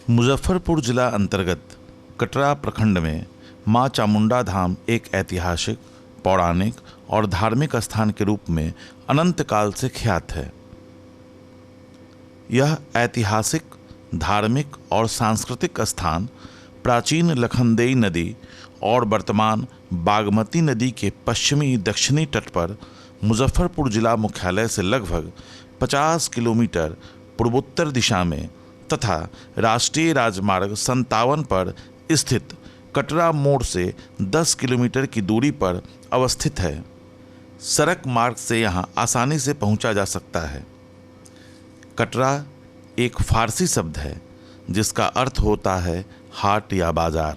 मुजफ्फरपुर जिला अंतर्गत कटरा प्रखंड में मां चामुंडा धाम एक ऐतिहासिक, पौराणिक और धार्मिक स्थान के रूप में अनंत काल से ख्यात है। यह ऐतिहासिक, धार्मिक और सांस्कृतिक स्थान प्राचीन लखनदेई नदी और वर्तमान बागमती नदी के पश्चिमी दक्षिणी तट पर मुजफ्फरपुर जिला मुख्यालय से लगभग 50 किलोमीटर पूर्वोत्तर दिशा में तथा राष्ट्रीय राजमार्ग 57 पर स्थित कटरा मोड़ से 10 किलोमीटर की दूरी पर अवस्थित है। सड़क मार्ग से यहाँ आसानी से पहुँचा जा सकता है। कटरा एक फारसी शब्द है जिसका अर्थ होता है हाट या बाजार,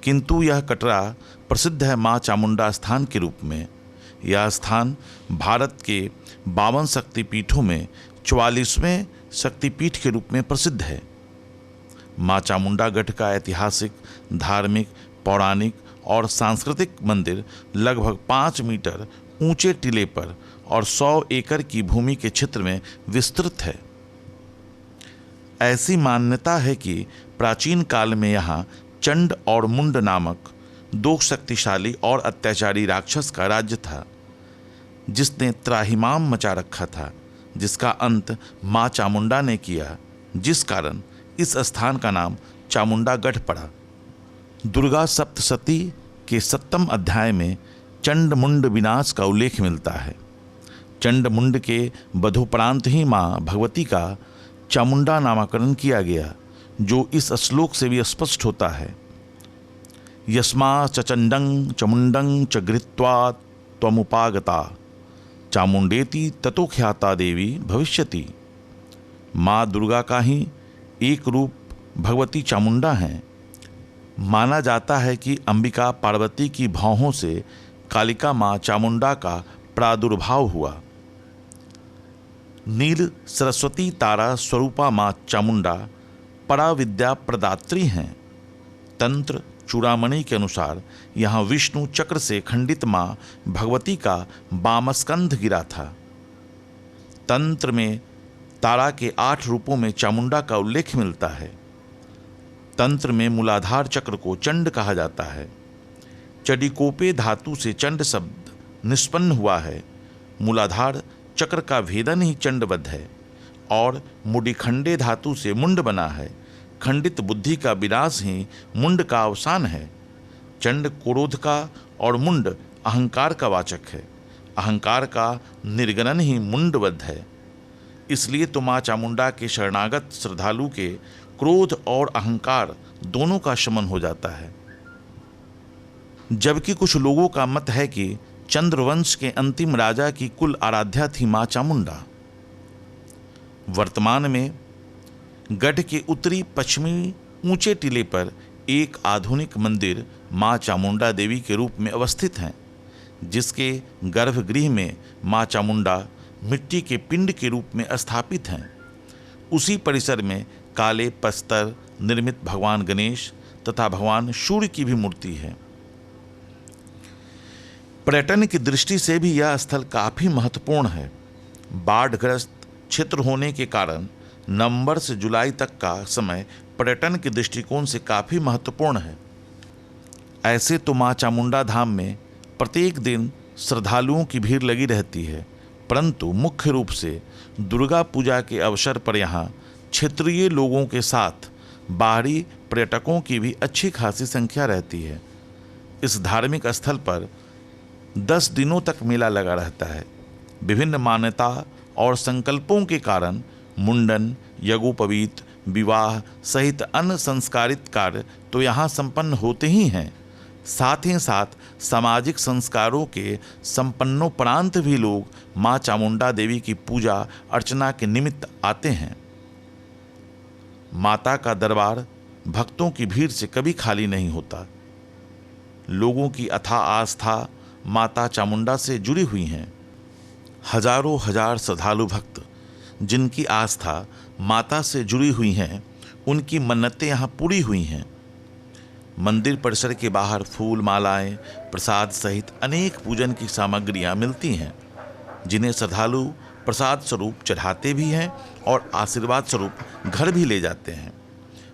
किंतु यह कटरा प्रसिद्ध है मां चामुंडा स्थान के रूप में। यह स्थान भारत के 52 शक्तिपीठों में 44वें शक्तिपीठ के रूप में प्रसिद्ध है। मां चामुंडा गढ़ का ऐतिहासिक, धार्मिक, पौराणिक और सांस्कृतिक मंदिर लगभग 5 मीटर ऊंचे टीले पर और 100 एकड़ की भूमि के क्षेत्र में विस्तृत है। ऐसी मान्यता है कि प्राचीन काल में यहाँ चंड और मुंड नामक 2 शक्तिशाली और अत्याचारी राक्षस का राज्य था, जिसने त्राहिमाम मचा रखा था, जिसका अंत मां चामुंडा ने किया, जिस कारण इस स्थान का नाम चामुंडा गढ़ पड़ा। दुर्गा सप्तशती के 7वें अध्याय में चंड मुंड विनाश का उल्लेख मिलता है। चंड मुंड के वधोपरांत ही मां भगवती का चामुंडा नामकरण किया गया, जो इस श्लोक से भी स्पष्ट होता है। यस्मा चंडं चमुंडं च गृहीत्वा त्वमुपागता चामुंडेति ततो ख्याता देवी भविष्यति। माँ दुर्गा का ही एक रूप भगवती चामुंडा हैं। माना जाता है कि अंबिका पार्वती की भौहों से कालिका माँ चामुंडा का प्रादुर्भाव हुआ। नील सरस्वती तारा स्वरूपा माँ चामुंडा पराविद्या प्रदात्री हैं। तंत्र चूड़ामणि के अनुसार यहाँ विष्णु चक्र से खंडित माँ भगवती का वामस्कंध गिरा था। तंत्र में तारा के 8 रूपों में चामुंडा का उल्लेख मिलता है। तंत्र में मूलाधार चक्र को चंड कहा जाता है। चडिकोपे धातु से चंड शब्द निष्पन्न हुआ है। मूलाधार चक्र का भेदन ही चंडवध है और मुडिखंडे धातु से मुंड बना है। खंडित बुद्धि का विनाश ही मुंड का अवसान है। चंड क्रोध का और मुंड अहंकार का वाचक है। अहंकार का निर्गणन ही मुंडवध है। इसलिए तो मां चामुंडा के शरणागत श्रद्धालु के क्रोध और अहंकार दोनों का शमन हो जाता है। जबकि कुछ लोगों का मत है कि चंद्रवंश के अंतिम राजा की कुल आराध्या थी मां चामुंडा। वर्तमान में गढ़ के उत्तरी पश्चिमी ऊंचे टीले पर एक आधुनिक मंदिर मां चामुंडा देवी के रूप में अवस्थित है, जिसके गर्भगृह में मां चामुंडा मिट्टी के पिंड के रूप में स्थापित हैं। उसी परिसर में काले पत्थर निर्मित भगवान गणेश तथा भगवान सूर्य की भी मूर्ति है। पर्यटन की दृष्टि से भी यह स्थल काफ़ी महत्वपूर्ण है। बाढ़ग्रस्त क्षेत्र होने के कारण नवंबर से जुलाई तक का समय पर्यटन के दृष्टिकोण से काफ़ी महत्वपूर्ण है। ऐसे तो मां चामुंडा धाम में प्रत्येक दिन श्रद्धालुओं की भीड़ लगी रहती है, परंतु मुख्य रूप से दुर्गा पूजा के अवसर पर यहाँ क्षेत्रीय लोगों के साथ बाहरी पर्यटकों की भी अच्छी खासी संख्या रहती है। इस धार्मिक स्थल पर 10 दिनों तक मेला लगा रहता है। विभिन्न मान्यता और संकल्पों के कारण मुंडन, यज्ञोपवीत, विवाह सहित अन्य संस्कारित कार्य तो यहाँ संपन्न होते ही हैं। साथ ही साथ सामाजिक संस्कारों के संपन्नोपरांत भी लोग मां चामुंडा देवी की पूजा अर्चना के निमित्त आते हैं। माता का दरबार भक्तों की भीड़ से कभी खाली नहीं होता। लोगों की अथाह आस्था माता चामुंडा से जुड़ी हुई हैं। हजारों हजार श्रद्धालु भक्त जिनकी आस्था माता से जुड़ी हुई हैं, उनकी मन्नतें यहाँ पूरी हुई हैं। मंदिर परिसर के बाहर फूल, मालाएं, प्रसाद सहित अनेक पूजन की सामग्रियाँ मिलती हैं, जिन्हें श्रद्धालु प्रसाद स्वरूप चढ़ाते भी हैं और आशीर्वाद स्वरूप घर भी ले जाते हैं।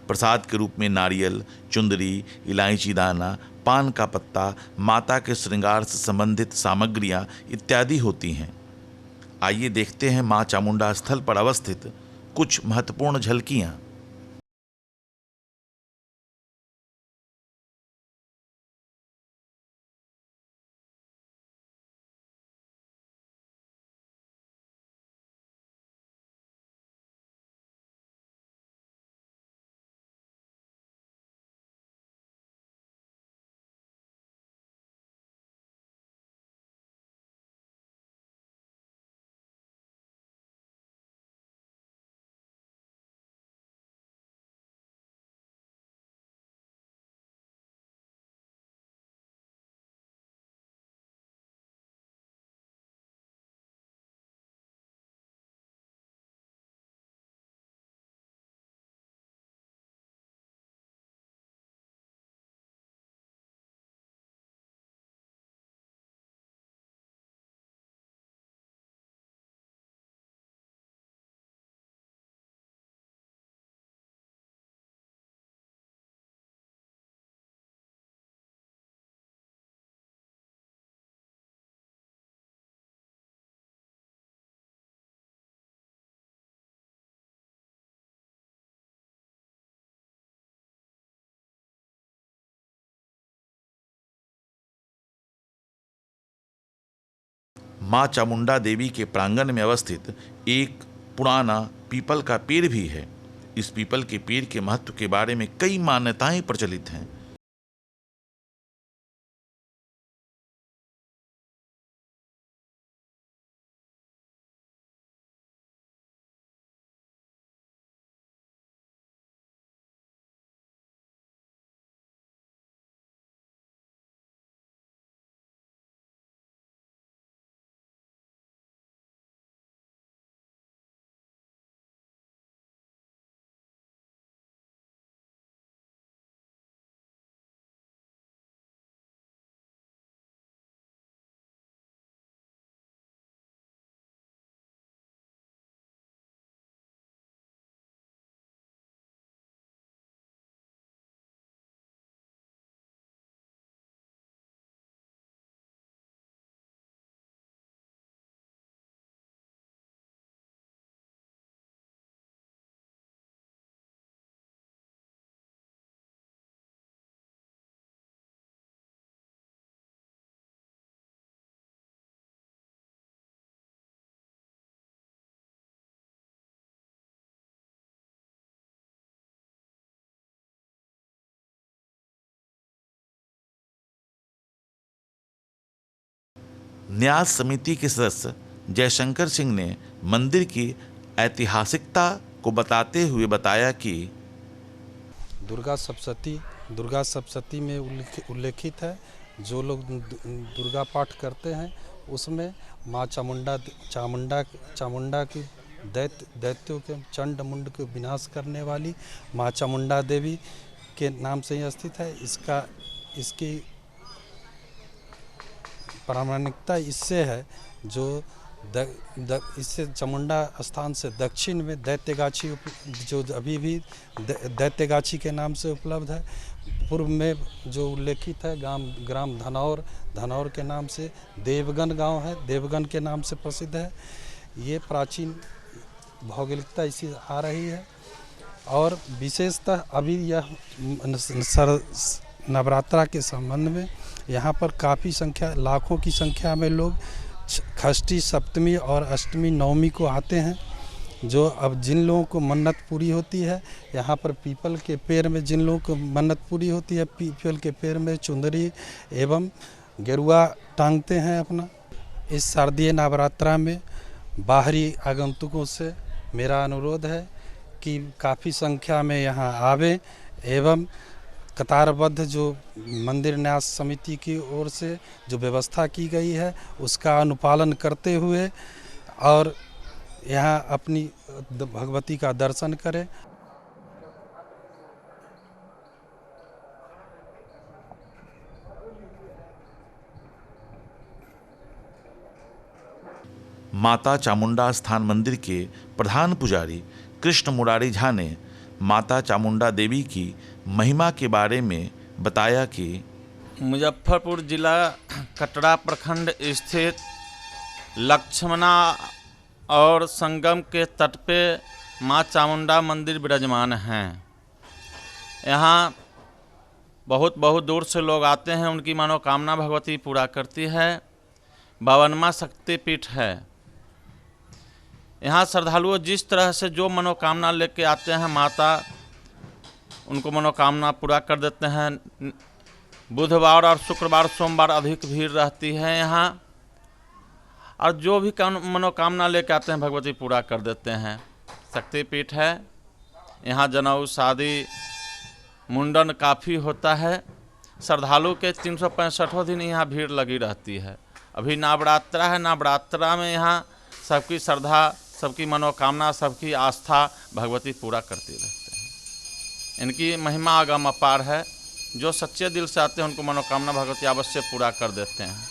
प्रसाद के रूप में नारियल, चुंदरी, इलायची दाना, पान का पत्ता, माता के श्रृंगार से संबंधित सामग्रियां इत्यादि होती हैं। आइए देखते हैं मां चामुंडा स्थल पर अवस्थित कुछ महत्वपूर्ण झलकियां। मां चामुंडा देवी के प्रांगण में अवस्थित एक पुराना पीपल का पेड़ भी है। इस पीपल के पेड़ के महत्व के बारे में कई मान्यताएं प्रचलित हैं। न्यास समिति के सदस्य जयशंकर सिंह ने मंदिर की ऐतिहासिकता को बताते हुए बताया कि दुर्गा सप्तशती में उल्लेखित है। जो लोग दुर्गा पाठ करते हैं उसमें माँ चामुंडा की दैत्यों के चंड मुंड के विनाश करने वाली माँ चामुंडा देवी के नाम से ही स्थित है। इसकी प्रामाणिकता इससे है जो इससे चामुंडा स्थान से दक्षिण में दैत्यगाछी जो अभी भी दैत्यगाछी के नाम से उपलब्ध है। पूर्व में जो उल्लेखित है ग्राम धनौर के नाम से देवगन गांव है, देवगन के नाम से प्रसिद्ध है। ये प्राचीन भौगोलिकता इसी आ रही है। और विशेषतः अभी यह नवरात्रा के संबंध में यहाँ पर काफ़ी संख्या, लाखों की संख्या में लोग षष्ठी, सप्तमी और अष्टमी, नवमी को आते हैं। जो अब जिन लोगों को मन्नत पूरी होती है, यहाँ पर पीपल के पेड़ में जिन लोगों को मन्नत पूरी होती है, पीपल के पेड़ में चुंदरी एवं गेरुआ टांगते हैं अपना। इस शारदीय नवरात्रा में बाहरी आगंतुकों से मेरा अनुरोध है कि काफ़ी संख्या में यहाँ आवें एवं कतारबद्ध जो मंदिर न्यास समिति की ओर से जो व्यवस्था की गई है उसका अनुपालन करते हुए और यहाँ अपनी भगवती का दर्शन करें। माता चामुंडा स्थान मंदिर के प्रधान पुजारी कृष्ण मुरारी झा ने माता चामुंडा देवी की महिमा के बारे में बताया कि मुजफ्फरपुर जिला कटरा प्रखंड स्थित लक्ष्मणा और संगम के तट पे माँ चामुंडा मंदिर विराजमान हैं। यहाँ बहुत बहुत दूर से लोग आते हैं, उनकी मनोकामना भगवती पूरा करती है। 52वां शक्तिपीठ है। यहाँ श्रद्धालुओं जिस तरह से जो मनोकामना लेके आते हैं, माता उनको मनोकामना पूरा कर देते हैं। बुधवार और शुक्रवार सोमवार अधिक भीड़ रहती है यहाँ, और जो भी मनोकामना लेके आते हैं भगवती पूरा कर देते हैं। शक्तिपीठ है। यहाँ जनेऊ, शादी, मुंडन काफ़ी होता है। श्रद्धालु के 365 दिन यहाँ भीड़ लगी रहती है। अभी नवरात्रा है, नवरात्रा में यहाँ सबकी श्रद्धा, सबकी मनोकामना, सबकी आस्था भगवती पूरा करती रहते हैं। इनकी महिमा अगम अपार है। जो सच्चे दिल से आते हैं उनको मनोकामना भगवती अवश्य पूरा कर देते हैं।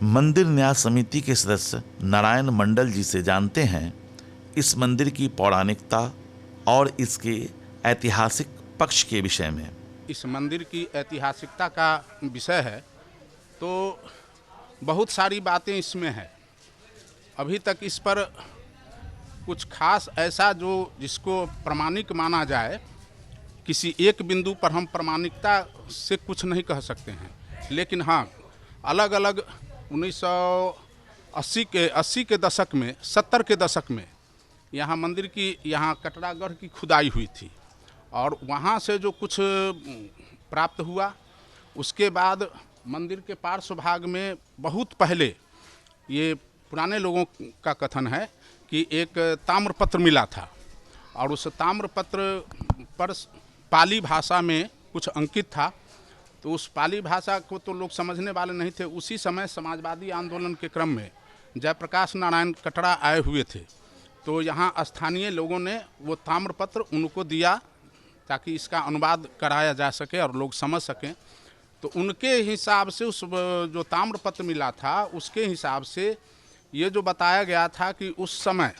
मंदिर न्यास समिति के सदस्य नारायण मंडल जी से जानते हैं इस मंदिर की पौराणिकता और इसके ऐतिहासिक पक्ष के विषय में। इस मंदिर की ऐतिहासिकता का विषय है तो बहुत सारी बातें इसमें हैं। अभी तक इस पर कुछ खास ऐसा जो जिसको प्रमाणिक माना जाए, किसी एक बिंदु पर हम प्रमाणिकता से कुछ नहीं कह सकते हैं। लेकिन हाँ, अलग अलग 1980 के दशक में, 70 के दशक में यहाँ मंदिर की, यहाँ कटरागढ़ की खुदाई हुई थी, और वहाँ से जो कुछ प्राप्त हुआ, उसके बाद मंदिर के पार्श्व भाग में बहुत पहले, ये पुराने लोगों का कथन है कि एक ताम्रपत्र मिला था, और उस ताम्रपत्र पर पाली भाषा में कुछ अंकित था। तो उस पाली भाषा को तो लोग समझने वाले नहीं थे। उसी समय समाजवादी आंदोलन के क्रम में जयप्रकाश नारायण कटरा आए हुए थे, तो यहाँ स्थानीय लोगों ने वो ताम्रपत्र उनको दिया ताकि इसका अनुवाद कराया जा सके और लोग समझ सकें। तो उनके हिसाब से उस जो ताम्रपत्र मिला था, उसके हिसाब से ये जो बताया गया था कि उस समय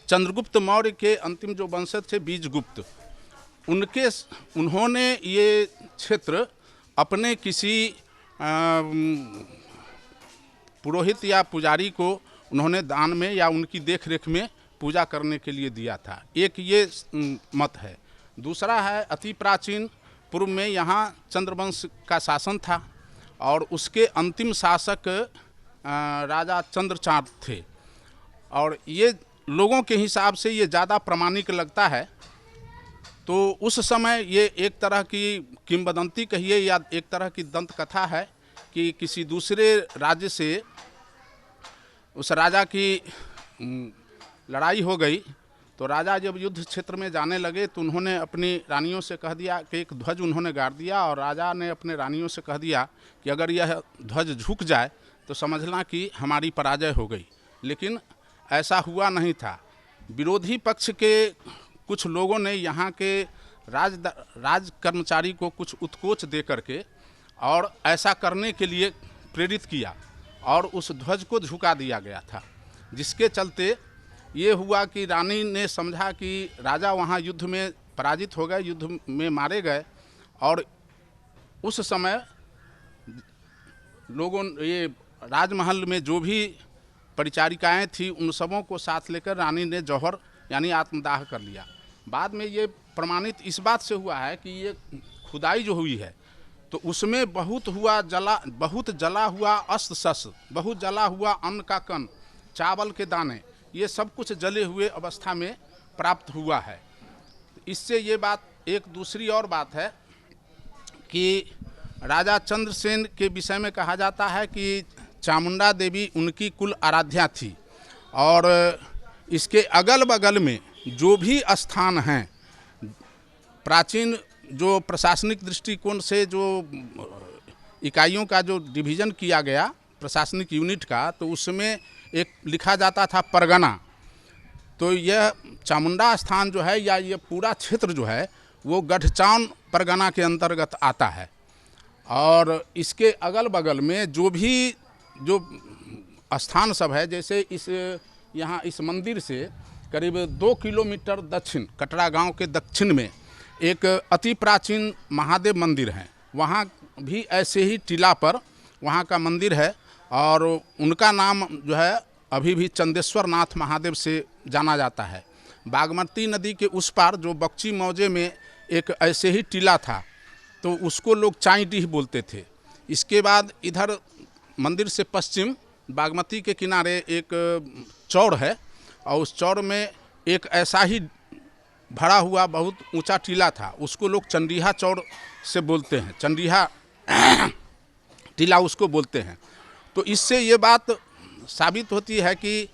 चंद्रगुप्त मौर्य के अंतिम जो वंशज थे बीजगुप्त, उन्होंने ये क्षेत्र अपने किसी पुरोहित या पुजारी को उन्होंने दान में या उनकी देखरेख में पूजा करने के लिए दिया था। एक ये मत है। दूसरा है, अति प्राचीन पूर्व में यहाँ चंद्रवंश का शासन था, और उसके अंतिम शासक राजा चंद्रचाँद थे, और ये लोगों के हिसाब से ये ज़्यादा प्रामाणिक लगता है। तो उस समय ये एक तरह की किंवदंती कहिए या एक तरह की दंत कथा है कि किसी दूसरे राज्य से उस राजा की लड़ाई हो गई। तो राजा जब युद्ध क्षेत्र में जाने लगे तो उन्होंने अपनी रानियों से कह दिया कि एक ध्वज उन्होंने गाड़ दिया, और राजा ने अपने रानियों से कह दिया कि अगर यह ध्वज झुक जाए तो समझना कि हमारी पराजय हो गई। लेकिन ऐसा हुआ नहीं था। विरोधी पक्ष के कुछ लोगों ने यहाँ के राज कर्मचारी को कुछ उत्कोच दे करके और ऐसा करने के लिए प्रेरित किया, और उस ध्वज को झुका दिया गया था, जिसके चलते ये हुआ कि रानी ने समझा कि राजा वहाँ युद्ध में पराजित हो गए, युद्ध में मारे गए, और उस समय लोगों, ये राजमहल में जो भी परिचारिकाएं थी, उन सबों को साथ लेकर रानी ने जौहर यानी आत्मदाह कर लिया। बाद में ये प्रमाणित इस बात से हुआ है कि ये खुदाई जो हुई है तो उसमें बहुत जला हुआ अस्त्र शस्त्र, बहुत जला हुआ अन्न का कण, चावल के दाने, ये सब कुछ जले हुए अवस्था में प्राप्त हुआ है। इससे ये बात, एक दूसरी और बात है कि राजा चंद्रसेन के विषय में कहा जाता है कि चामुंडा देवी उनकी कुल आराध्या थी। और इसके अगल बगल में जो भी स्थान हैं, प्राचीन जो प्रशासनिक दृष्टिकोण से जो इकाइयों का जो डिवीज़न किया गया प्रशासनिक यूनिट का, तो उसमें एक लिखा जाता था परगना। तो यह चामुंडा स्थान जो है या ये पूरा क्षेत्र जो है वो गढ़चान परगना के अंतर्गत आता है। और इसके अगल बगल में जो भी जो स्थान सब है, जैसे इस यहाँ इस मंदिर से करीब 2 किलोमीटर दक्षिण, कटरा गांव के दक्षिण में एक अति प्राचीन महादेव मंदिर है। वहाँ भी ऐसे ही टीला पर वहाँ का मंदिर है और उनका नाम जो है अभी भी चंदेश्वर नाथ महादेव से जाना जाता है। बागमती नदी के उस पार जो बक्ची मौजे में एक ऐसे ही टीला था, तो उसको लोग चाईडीह बोलते थे। इसके बाद इधर मंदिर से पश्चिम बागमती के किनारे एक चौड़ है और उस चौड़ में एक ऐसा ही भरा हुआ बहुत ऊंचा टीला था, उसको लोग चंडीहा चौड़ से बोलते हैं, चंडीहा टीला उसको बोलते हैं। तो इससे ये बात साबित होती है कि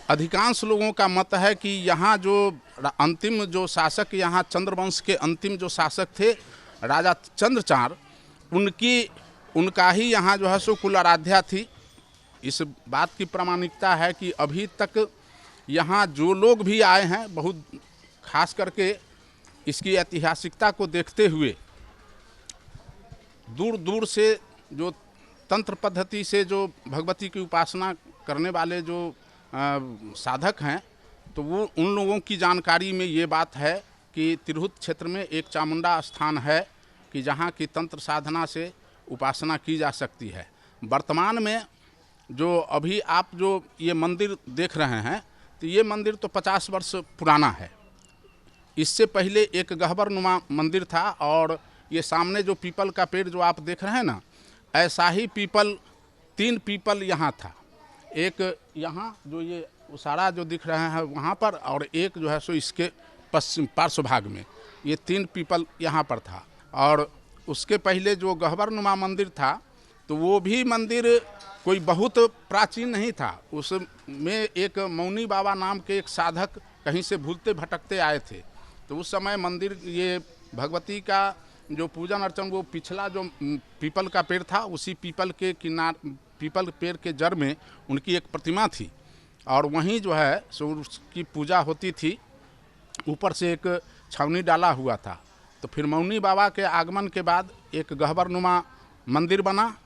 अधिकांश लोगों का मत है कि यहाँ जो अंतिम जो शासक, यहाँ चंद्रवंश के अंतिम जो शासक थे राजा चंद्रचार, उनका ही यहाँ जो है सो कुल आराध्या थी। इस बात की प्रामाणिकता है कि अभी तक यहाँ जो लोग भी आए हैं, बहुत खास करके इसकी ऐतिहासिकता को देखते हुए दूर दूर से जो तंत्र पद्धति से जो भगवती की उपासना करने वाले जो साधक हैं, तो वो उन लोगों की जानकारी में ये बात है कि तिरहुत क्षेत्र में एक चामुंडा स्थान है कि जहाँ की तंत्र साधना से उपासना की जा सकती है। वर्तमान में जो अभी आप जो ये मंदिर देख रहे हैं, तो ये मंदिर तो 50 वर्ष पुराना है। इससे पहले एक गह्वरनुमा मंदिर था और ये सामने जो पीपल का पेड़ जो आप देख रहे हैं ना, ऐसा ही पीपल 3 पीपल यहाँ था। एक यहाँ जो ये उसारा जो दिख रहे हैं वहाँ पर, और एक जो है सो इसके पश्चिम पार्श्व भाग में ये 3 पीपल यहाँ पर था। और उसके पहले जो गह्वरनुमा मंदिर था, तो वो भी मंदिर कोई बहुत प्राचीन नहीं था। उसमें एक मौनी बाबा नाम के एक साधक कहीं से भूलते भटकते आए थे, तो उस समय मंदिर ये भगवती का जो पूजन अर्चन, वो पिछला जो पीपल का पेड़ था, उसी पीपल के पीपल पेड़ के जड़ में उनकी एक प्रतिमा थी और वहीं जो है सो उसकी पूजा होती थी। ऊपर से एक छावनी डाला हुआ था। तो फिर मौनी बाबा के आगमन के बाद एक गह्वरनुमा मंदिर बना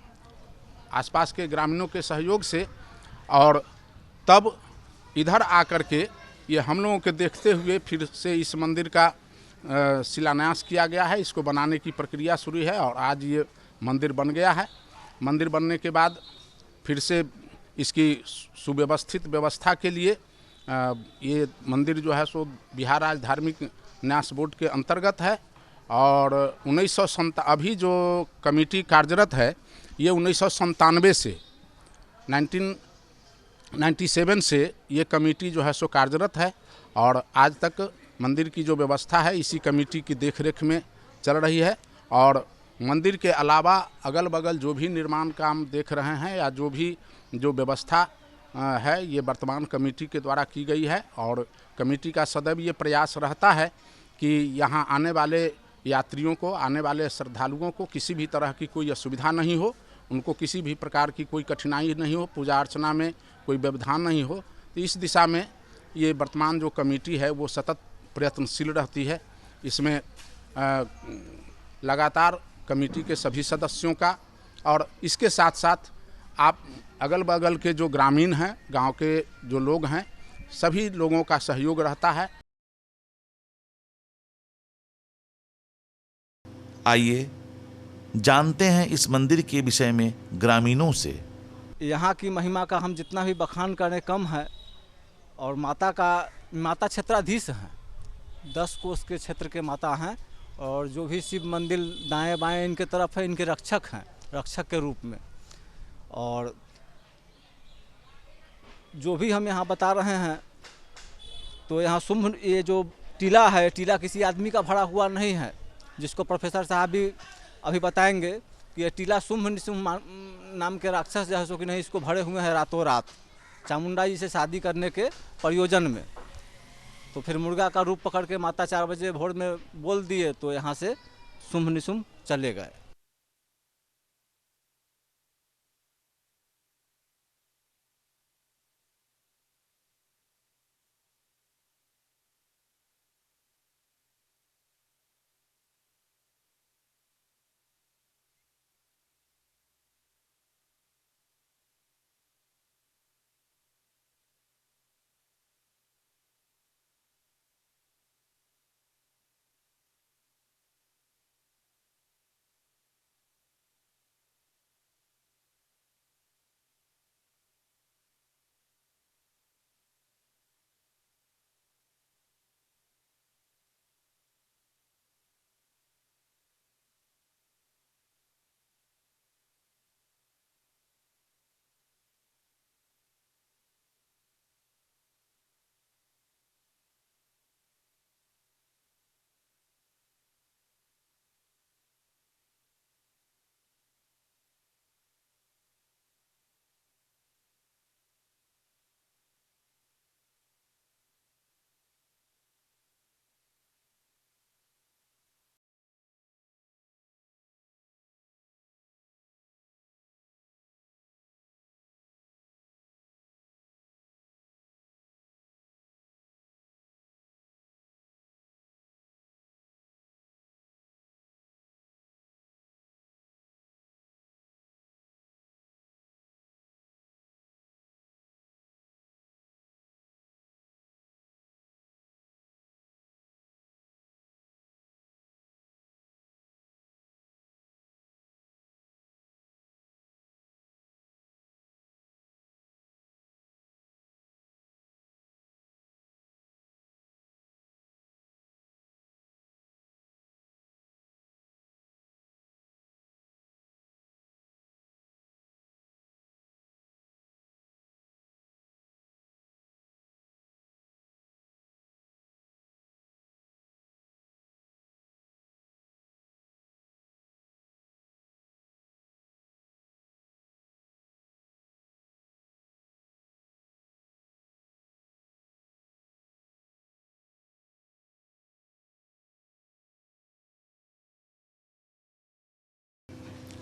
आसपास के ग्रामीणों के सहयोग से, और तब इधर आकर के ये हम लोगों के देखते हुए फिर से इस मंदिर का शिलान्यास किया गया है। इसको बनाने की प्रक्रिया शुरू है और आज ये मंदिर बन गया है। मंदिर बनने के बाद फिर से इसकी सुव्यवस्थित व्यवस्था के लिए ये मंदिर जो है सो बिहार राज्य धार्मिक न्यास बोर्ड के अंतर्गत है। और 1997 अभी जो कमेटी कार्यरत है, ये 1997 से 1997 से ये कमेटी जो है सो कार्यरत है और आज तक मंदिर की जो व्यवस्था है इसी कमेटी की देखरेख में चल रही है। और मंदिर के अलावा अगल बगल जो भी निर्माण काम देख रहे हैं या जो भी जो व्यवस्था है, ये वर्तमान कमेटी के द्वारा की गई है। और कमेटी का सदैव ये प्रयास रहता है कि यहाँ आने वाले यात्रियों को, आने वाले श्रद्धालुओं को किसी भी तरह की कोई असुविधा नहीं हो, उनको किसी भी प्रकार की कोई कठिनाई नहीं हो, पूजा अर्चना में कोई व्यवधान नहीं हो। तो इस दिशा में ये वर्तमान जो कमेटी है वो सतत प्रयत्नशील रहती है। इसमें लगातार कमेटी के सभी सदस्यों का और इसके साथ साथ आप अगल बगल के जो ग्रामीण हैं, गांव के जो लोग हैं, सभी लोगों का सहयोग रहता है। आइए जानते हैं इस मंदिर के विषय में ग्रामीणों से। यहाँ की महिमा का हम जितना भी बखान करें कम है। और माता क्षेत्राधीश हैं, 10 कोस के क्षेत्र के माता हैं। और जो भी शिव मंदिर दाएं बाएं इनके तरफ है, इनके रक्षक हैं, रक्षक के रूप में। और जो भी हम यहाँ बता रहे हैं, तो यहाँ शुंभ ये जो टीला है, टीला किसी आदमी का भरा हुआ नहीं है, जिसको प्रोफेसर साहब भी अभी बताएंगे कि ये टीला शुंभ निशुंभ नाम के राक्षस जो है सो कि नहीं इसको भरे हुए हैं रातों रात चामुंडा जी से शादी करने के प्रयोजन में। तो फिर मुर्गा का रूप पकड़ के माता 4 बजे भोर में बोल दिए तो यहाँ से शुंभ निशुंभ चले गए।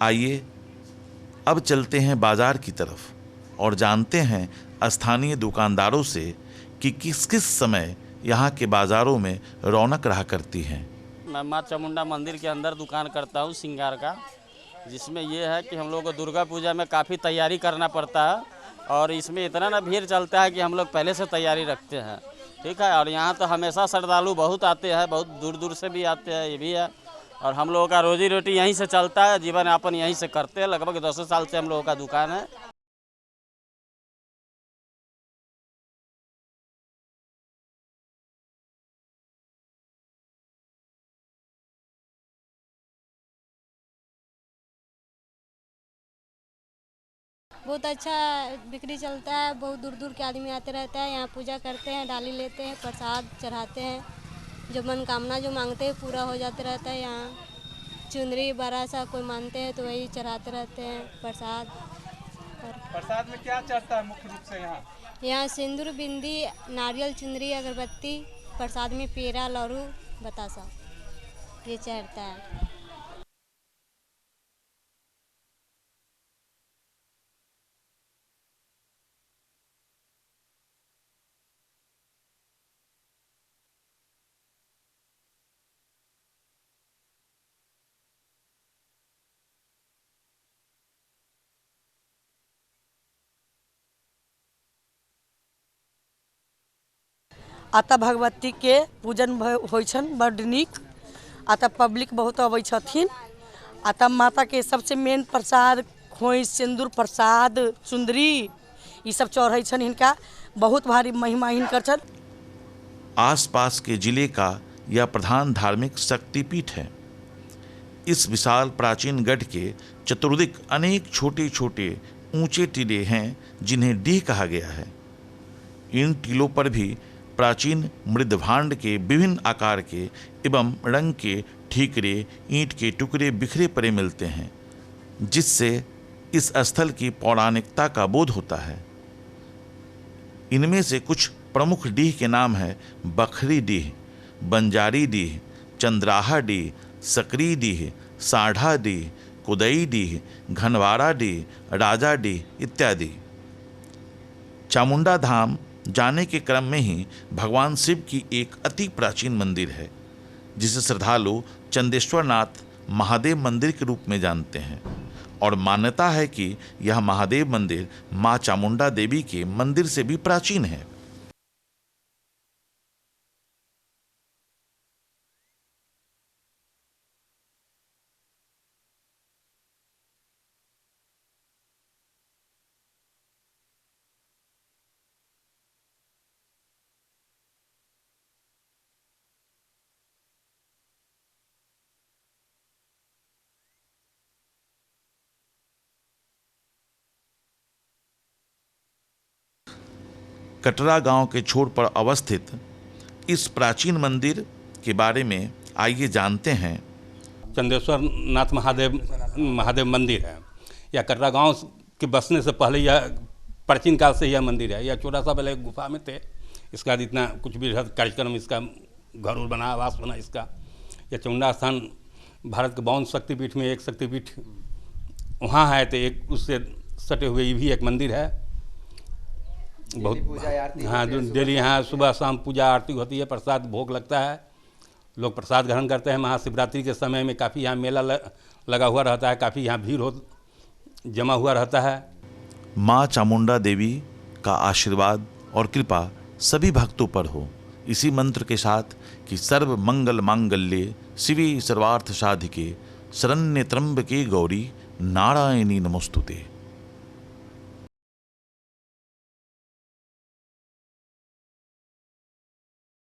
आइए अब चलते हैं बाजार की तरफ और जानते हैं स्थानीय दुकानदारों से कि किस किस समय यहाँ के बाजारों में रौनक रहा करती है। मैं माँ चामुंडा मंदिर के अंदर दुकान करता हूँ श्रृंगार का, जिसमें यह है कि हम लोग को दुर्गा पूजा में काफ़ी तैयारी करना पड़ता है और इसमें इतना ना भीड़ चलता है कि हम लोग पहले से तैयारी रखते हैं। ठीक है, और यहाँ तो हमेशा श्रद्धालु बहुत आते हैं, बहुत दूर दूर से भी आते हैं, ये भी है। और हम लोगों का रोजी रोटी यहीं से चलता है, जीवन यापन यहीं से करते हैं। लगभग 10 साल से हम लोगों का दुकान है। बहुत अच्छा बिक्री चलता है, बहुत दूर दूर के आदमी आते रहता है, यहाँ पूजा करते हैं, डाली लेते हैं, प्रसाद चढ़ाते हैं, जो मनोकामना जो मांगते हैं पूरा हो जाते रहता है। यहाँ चुनरी बड़ा सा कोई मानते हैं तो वही चढ़ाते रहते हैं प्रसाद। प्रसाद में क्या चढ़ता है मुख्य रूप से? यहाँ सिंदूर, बिंदी, नारियल, चुनरी, अगरबत्ती, प्रसाद में पेड़ा, लड्डू, बतासा ये चढ़ता है। आता भगवती के पूजन होइ छन बड़ नीक। आता पब्लिक बहुत अबै छथिन। आता माता के सबसे मेन प्रसाद खोइच, सिंदूर, प्रसाद, चुंदरी ये सब चढ़ै छन। इनका बहुत भारी महिमा हिनकर छन। आसपास के जिले का यह प्रधान धार्मिक शक्तिपीठ है। इस विशाल प्राचीन गढ़ के चतुर्दिक अनेक छोटे छोटे ऊंचे टीले हैं जिन्हें डीह कहा गया है। इन टीलों पर भी प्राचीन मृदभांड के विभिन्न आकार के एवं रंग के ठीकरे, ईंट के टुकड़े बिखरे पड़े मिलते हैं। जिससे इस स्थल की पौराणिकता का बोध होता है। इनमें से कुछ प्रमुख डीह के नाम है बखरी डीह, बंजारी डीह, चंद्राहा डीह, सकरी डीह, साढ़ा डीह, कुदई डीह, घनवारा डीह, राजा डीह इत्यादि। चामुंडा धाम जाने के क्रम में ही भगवान शिव की एक अति प्राचीन मंदिर है, जिसे श्रद्धालु चंदेश्वर नाथ महादेव मंदिर के रूप में जानते हैं और मान्यता है कि यह महादेव मंदिर मां चामुंडा देवी के मंदिर से भी प्राचीन है। कटरा गांव के छोर पर अवस्थित इस प्राचीन मंदिर के बारे में आइए जानते हैं। चंदेश्वर नाथ महादेव मंदिर है। यह कटरा गांव के बसने से पहले यह प्राचीन काल से यह मंदिर है। यह छोटा सा पहले गुफा में थे, इसका इतना कुछ भी कार्यक्रम, इसका घर उर बना, आवास बना इसका। यह चामुंडा स्थान भारत के 52 शक्तिपीठ में एक शक्तिपीठ वहाँ है, तो एक उससे सटे हुए ये भी एक मंदिर है। बहुत हाँ, जो डेली यहाँ सुबह शाम पूजा आरती होती है, प्रसाद भोग लगता है, लोग प्रसाद ग्रहण करते हैं। महाशिवरात्रि के समय में काफ़ी यहाँ मेला लगा हुआ रहता है, काफ़ी यहाँ भीड़ जमा हुआ रहता है। माँ चामुंडा देवी का आशीर्वाद और कृपा सभी भक्तों पर हो, इसी मंत्र के साथ कि सर्व मंगल मांगल्ये शिवे सर्वार्थ साधिके शरण्य त्र्यंबके गौरी नारायणी नमोस्तुते।